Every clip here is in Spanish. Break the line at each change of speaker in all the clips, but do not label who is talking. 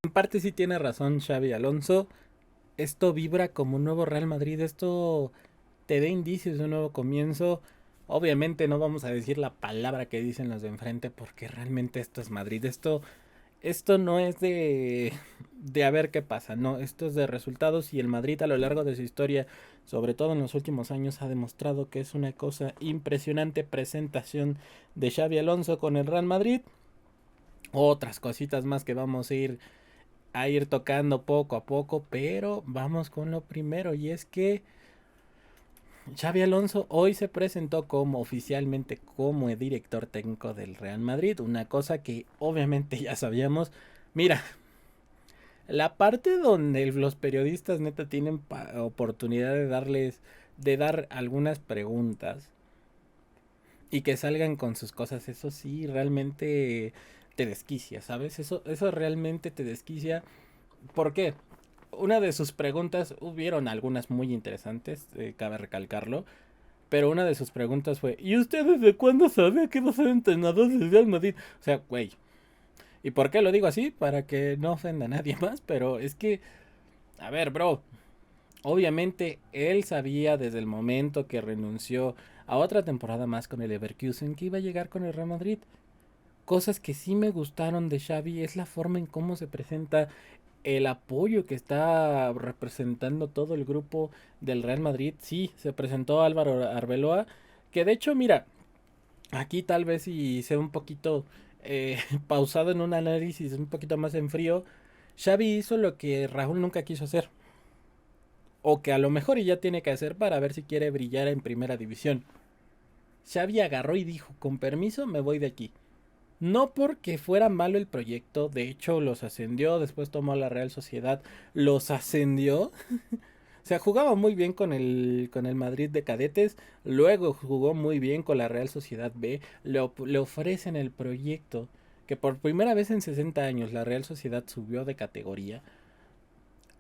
En parte sí tiene razón Xavi Alonso. Esto vibra como un nuevo Real Madrid. Esto te da indicios de un nuevo comienzo. Obviamente no vamos a decir la palabra que dicen los de enfrente porque realmente esto es Madrid. Esto no es de a ver qué pasa, no, esto es de resultados y el Madrid a lo largo de su historia, sobre todo en los últimos años, ha demostrado que es una cosa impresionante presentación de Xavi Alonso con el Real Madrid. Otras cositas más que vamos a ir tocando poco a poco, pero vamos con lo primero y es que Xavi Alonso hoy se presentó como oficialmente como el director técnico del Real Madrid, una cosa que obviamente ya sabíamos. Mira, la parte donde los periodistas neta tienen oportunidad de dar algunas preguntas y que salgan con sus cosas, eso sí realmente te desquicia, ¿sabes? Eso realmente te desquicia. ¿Por qué? Una de sus preguntas, hubieron algunas muy interesantes, cabe recalcarlo, pero una de sus preguntas fue, ¿y usted desde cuándo sabe que va a ser entrenador del Real Madrid? O sea, güey, ¿y por qué lo digo así? Para que no ofenda a nadie más, pero es que, a ver, bro, obviamente él sabía desde el momento que renunció a otra temporada más con el Leverkusen que iba a llegar con el Real Madrid. Cosas que sí me gustaron de Xavi es la forma en cómo se presenta, el apoyo que está representando todo el grupo del Real Madrid. Sí, se presentó Álvaro Arbeloa, que de hecho, mira, aquí tal vez si sea un poquito pausado en un análisis un poquito más en frío, Xavi hizo lo que Raúl nunca quiso hacer o que a lo mejor ya tiene que hacer para ver si quiere brillar en primera división. Xavi agarró y dijo, con permiso me voy de aquí. No porque fuera malo el proyecto, de hecho los ascendió, después tomó a la Real Sociedad, los ascendió. O sea, jugaba muy bien con el Madrid de cadetes, luego jugó muy bien con la Real Sociedad B, le ofrecen el proyecto, que por primera vez en 60 años la Real Sociedad subió de categoría.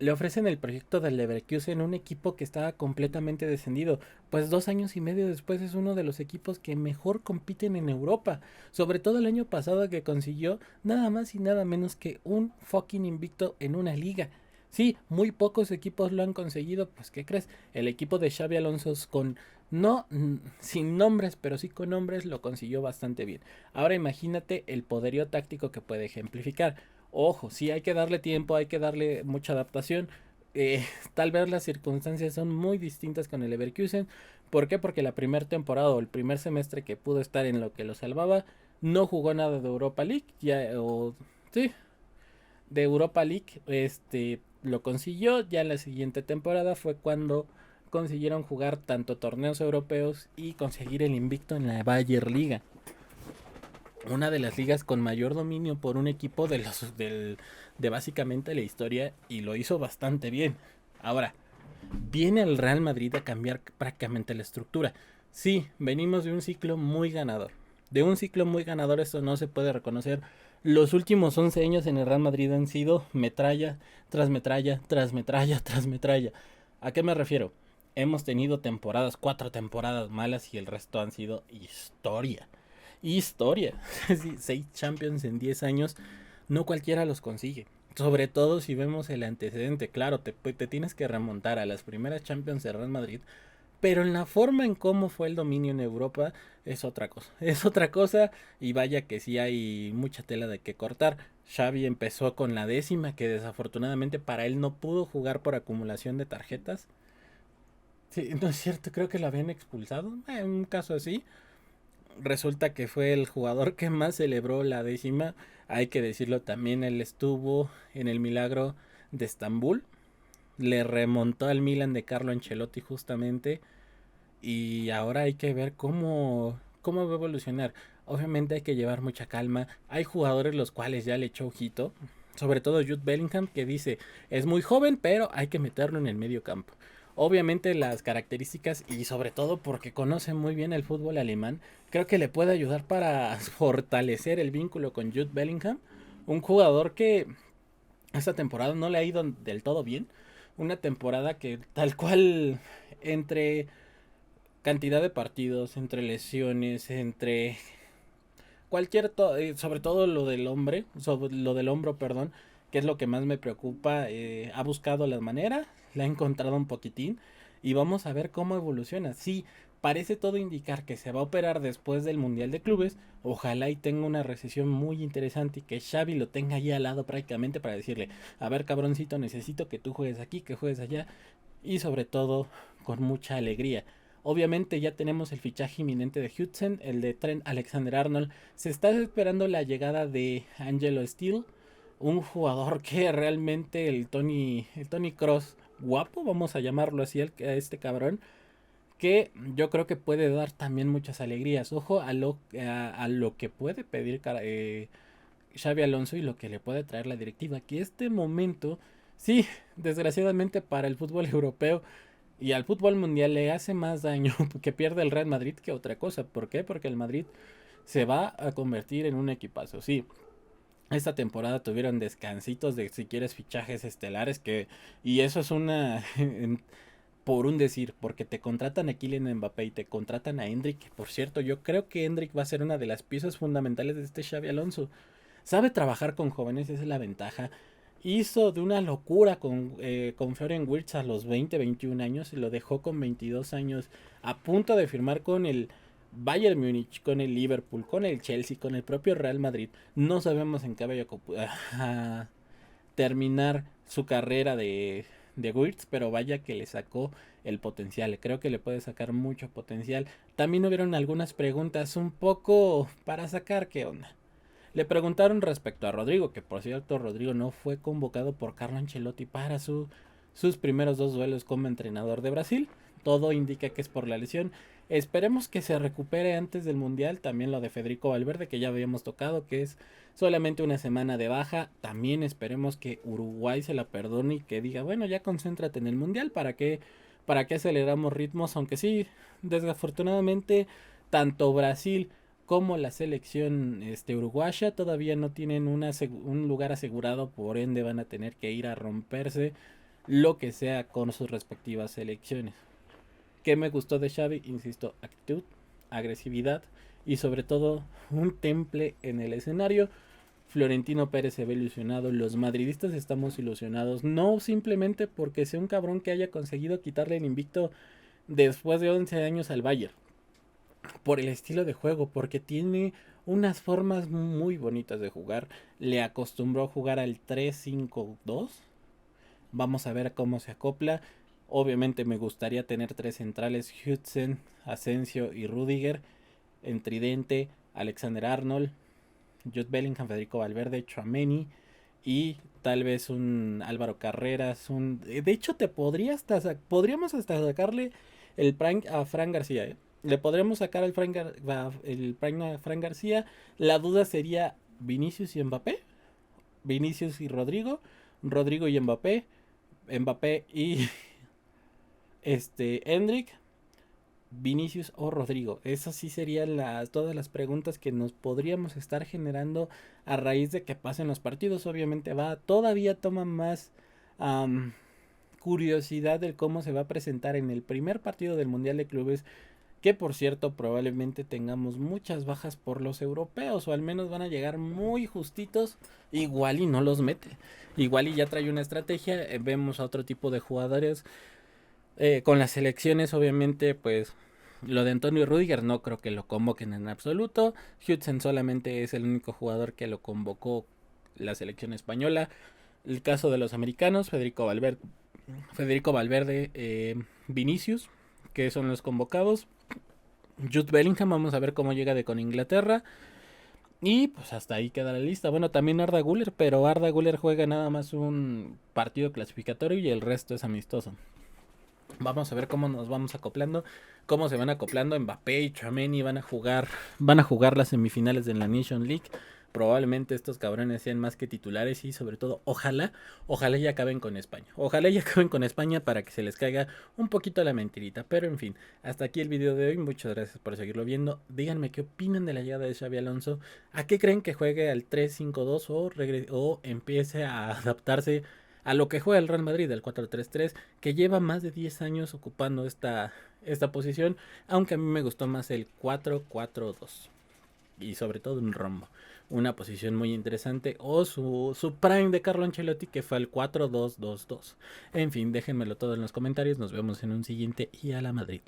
Le ofrecen el proyecto del Leverkusen, un equipo que estaba completamente descendido, pues 2 años y medio después es uno de los equipos que mejor compiten en Europa, sobre todo el año pasado que consiguió nada más y nada menos que un fucking invicto en una liga. Sí, muy pocos equipos lo han conseguido, pues ¿qué crees? El equipo de Xavi Alonso con no sin nombres, pero sí con nombres lo consiguió bastante bien. Ahora imagínate el poderío táctico que puede ejemplificar. Ojo, sí hay que darle tiempo, hay que darle mucha adaptación. Eh, Tal vez las circunstancias son muy distintas con el Leverkusen. ¿Por qué? Porque la primera temporada o el primer semestre que pudo estar en lo que lo salvaba, no jugó nada de Europa League. Sí, de Europa League, lo consiguió. Ya en la siguiente temporada fue cuando consiguieron jugar tanto torneos europeos y conseguir el invicto en la Bayer Liga, una de las ligas con mayor dominio por un equipo de básicamente la historia, y lo hizo bastante bien. Ahora, viene el Real Madrid a cambiar prácticamente la estructura. Sí, venimos de un ciclo muy ganador. De un ciclo muy ganador, esto no se puede reconocer. Los últimos 11 años en el Real Madrid han sido metralla tras metralla, tras metralla, tras metralla. ¿A qué me refiero? Hemos tenido temporadas, 4 temporadas malas y el resto han sido historia. Historia. Sí, 6 Champions en 10 años, no cualquiera los consigue. Sobre todo si vemos el antecedente, claro, te tienes que remontar a las primeras Champions de Real Madrid, pero en la forma en cómo fue el dominio en Europa es otra cosa. Es otra cosa y vaya que sí hay mucha tela de que cortar. Xavi empezó con la décima, que desafortunadamente para él no pudo jugar por acumulación de tarjetas. Sí, no es cierto, creo que lo habían expulsado, en un caso así. Resulta que fue el jugador que más celebró la décima. Hay que decirlo también, él estuvo en el milagro de Estambul. Le remontó al Milan de Carlo Ancelotti justamente. Y ahora hay que ver cómo va a evolucionar. Obviamente hay que llevar mucha calma. Hay jugadores los cuales ya le echó ojito. Sobre todo Jude Bellingham, que dice, es muy joven, pero hay que meterlo en el medio campo. Obviamente las características y sobre todo porque conoce muy bien el fútbol alemán, creo que le puede ayudar para fortalecer el vínculo con Jude Bellingham. Un jugador que esta temporada no le ha ido del todo bien. Una temporada que tal cual entre cantidad de partidos, entre lesiones, entre sobre todo lo del hombre, sobre lo del hombro, perdón, que es lo que más me preocupa. Ha buscado la manera, la ha encontrado un poquitín y vamos a ver cómo evoluciona. Sí, parece todo indicar que se va a operar después del Mundial de Clubes. Ojalá y tenga una recesión muy interesante y que Xavi lo tenga ahí al lado prácticamente para decirle, a ver cabroncito, necesito que tú juegues aquí, que juegues allá y sobre todo con mucha alegría. Obviamente ya tenemos el fichaje inminente de Hudson, el de Trent Alexander-Arnold. Se está esperando la llegada de Angelo Steele, un jugador que realmente el Tony Cross guapo, vamos a llamarlo así, a este cabrón, que yo creo que puede dar también muchas alegrías. Ojo a lo que puede pedir Xavi Alonso y lo que le puede traer la directiva. Que este momento, sí, desgraciadamente para el fútbol europeo y al fútbol mundial le hace más daño que pierde el Real Madrid que otra cosa. ¿Por qué? Porque el Madrid se va a convertir en un equipazo. Sí, esta temporada tuvieron descansitos de si quieres fichajes estelares y eso es una por un decir, porque te contratan a Kylian Mbappé y te contratan a Endrick. Por cierto, yo creo que Endrick va a ser una de las piezas fundamentales de este Xavi Alonso. Sabe trabajar con jóvenes, esa es la ventaja. Hizo de una locura con Florian Wirtz a los 20, 21 años y lo dejó con 22 años a punto de firmar con el Bayern Múnich, con el Liverpool, con el Chelsea, con el propio Real Madrid. No sabemos en qué vaya a terminar su carrera de Wirtz, pero vaya que le sacó el potencial. Creo que le puede sacar mucho potencial. También hubieron algunas preguntas un poco para sacar qué onda. Le preguntaron respecto a Rodrigo, que por cierto Rodrigo no fue convocado por Carlo Ancelotti para sus primeros dos duelos como entrenador de Brasil. Todo indica que es por la lesión. Esperemos que se recupere antes del Mundial. También lo de Federico Valverde, que ya habíamos tocado, que es solamente una semana de baja. También esperemos que Uruguay se la perdone y que diga, bueno, ya concéntrate en el Mundial, ¿para qué aceleramos ritmos? Aunque sí, desafortunadamente, tanto Brasil como la selección uruguaya todavía no tienen un lugar asegurado, por ende van a tener que ir a romperse lo que sea con sus respectivas selecciones. ¿Qué me gustó de Xavi? Insisto, actitud, agresividad y sobre todo un temple en el escenario. Florentino Pérez se ve ilusionado, los madridistas estamos ilusionados, no simplemente porque sea un cabrón que haya conseguido quitarle el invicto después de 11 años al Bayern, por el estilo de juego, porque tiene unas formas muy bonitas de jugar. Le acostumbró a jugar al 3-5-2. Vamos a ver cómo se acopla. Obviamente me gustaría tener tres centrales: Hudson, Asensio y Rudiger. En tridente, Alexander Arnold, Jude Bellingham, Federico Valverde, Tchouaméni y tal vez un Álvaro Carreras. De hecho, podríamos hasta sacarle el prank a Fran García, ¿eh? Le podríamos sacar el prank a Fran García. La duda sería Vinicius y Mbappé, Vinicius y Rodrigo, Rodrigo y Mbappé, Mbappé y Endrick, Vinicius o Rodrigo. Esas sí serían todas las preguntas que nos podríamos estar generando a raíz de que pasen los partidos. Obviamente todavía toma más curiosidad del cómo se va a presentar en el primer partido del Mundial de Clubes, que por cierto probablemente tengamos muchas bajas por los europeos, o al menos van a llegar muy justitos. Igual y no los mete, igual y ya trae una estrategia. Vemos a otro tipo de jugadores con las selecciones. Obviamente pues lo de Antonio Rudiger no creo que lo convoquen en absoluto. Hudson solamente es el único jugador que lo convocó la selección española. El caso de los americanos, Federico Valverde, Vinicius, que son los convocados. Jude Bellingham, vamos a ver cómo llega con Inglaterra. Y pues hasta ahí queda la lista. Bueno, también Arda Güler, pero Arda Güler juega nada más un partido clasificatorio y el resto es amistoso. Vamos a ver cómo nos vamos acoplando, cómo se van acoplando. Mbappé y Tchouaméni van a jugar las semifinales de la Nation League. Probablemente estos cabrones sean más que titulares y sobre todo, ojalá ya acaben con España. Ojalá ya acaben con España para que se les caiga un poquito la mentirita. Pero en fin, hasta aquí el video de hoy. Muchas gracias por seguirlo viendo. Díganme qué opinan de la llegada de Xavi Alonso. ¿A qué creen que juegue al 3-5-2 o empiece a adaptarse a lo que juega el Real Madrid, el 4-3-3, que lleva más de 10 años ocupando esta posición, aunque a mí me gustó más el 4-4-2 y sobre todo un rombo? una posición muy interesante, o su prime de Carlo Ancelotti, que fue el 4-2-2-2. En fin, déjenmelo todo en los comentarios, nos vemos en un siguiente y a la Madrid.